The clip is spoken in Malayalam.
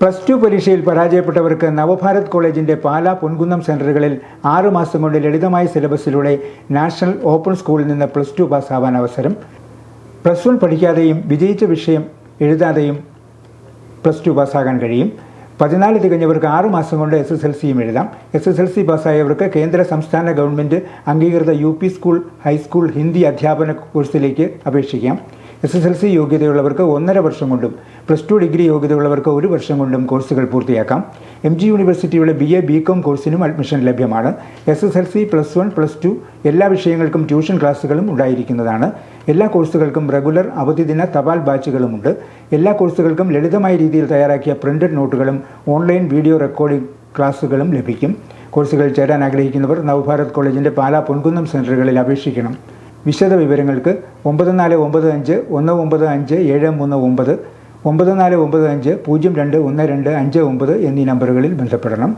പ്ലസ് ടു പരീക്ഷയിൽ പരാജയപ്പെട്ടവർക്ക് നവഭാരത് കോളേജിന്റെ പാലാ പൊൻകുന്നം സെന്ററുകളിൽ 6 മാസം കൊണ്ട് ലളിതമായ സിലബസിലൂടെ നാഷണൽ ഓപ്പൺ സ്കൂളിൽ നിന്ന് പ്ലസ് ടു പാസ്സാവാൻ അവസരം. പ്ലസ് 1 പഠിക്കാതെയും വിജയിച്ച വിഷയം എഴുതാതെയും പ്ലസ് ടു പാസ്സാകാൻ കഴിയും. 14 തികഞ്ഞവർക്ക് 6 മാസം കൊണ്ട് SSLCയും എഴുതാം. SSLC പാസ്സായവർക്ക് കേന്ദ്ര സംസ്ഥാന ഗവൺമെൻറ് അംഗീകൃത UP സ്കൂൾ, ഹൈസ്കൂൾ ഹിന്ദി അധ്യാപന കോഴ്സിലേക്ക് അപേക്ഷിക്കാം. SSLC യോഗ്യതയുള്ളവർക്ക് 1.5 വർഷം കൊണ്ടും പ്ലസ് 2 ഡിഗ്രി യോഗ്യതയുള്ളവർക്ക് 1 വർഷം കൊണ്ടും കോഴ്സുകൾ പൂർത്തിയാക്കാം. MG യൂണിവേഴ്സിറ്റിയുടെ BA BCom കോഴ്സിനും അഡ്മിഷൻ ലഭ്യമാണ്. SSLC, പ്ലസ് 1, പ്ലസ് 2 എല്ലാ വിഷയങ്ങൾക്കും ട്യൂഷൻ ക്ലാസുകളും ഉണ്ടായിരിക്കുന്നതാണ്. എല്ലാ കോഴ്സുകൾക്കും റെഗുലർ അവധിദിന തപാൽ ബാച്ചുകളുമുണ്ട്. എല്ലാ കോഴ്സുകൾക്കും ലളിതമായ രീതിയിൽ തയ്യാറാക്കിയ പ്രിന്റഡ് നോട്ടുകളും ഓൺലൈൻ വീഡിയോ റെക്കോർഡിംഗ് ക്ലാസുകളും ലഭിക്കും. കോഴ്സുകളിൽ ചേരാൻ ആഗ്രഹിക്കുന്നവർ നവഭാരത് കോളേജിൻ്റെ പാലാ പൊൻകുന്നം സെന്ററുകളിൽ അപേക്ഷിക്കണം. വിശദ വിവരങ്ങൾക്ക് 9495 195 739, 9495 021259 എന്നീ നമ്പറുകളിൽ ബന്ധപ്പെടണം.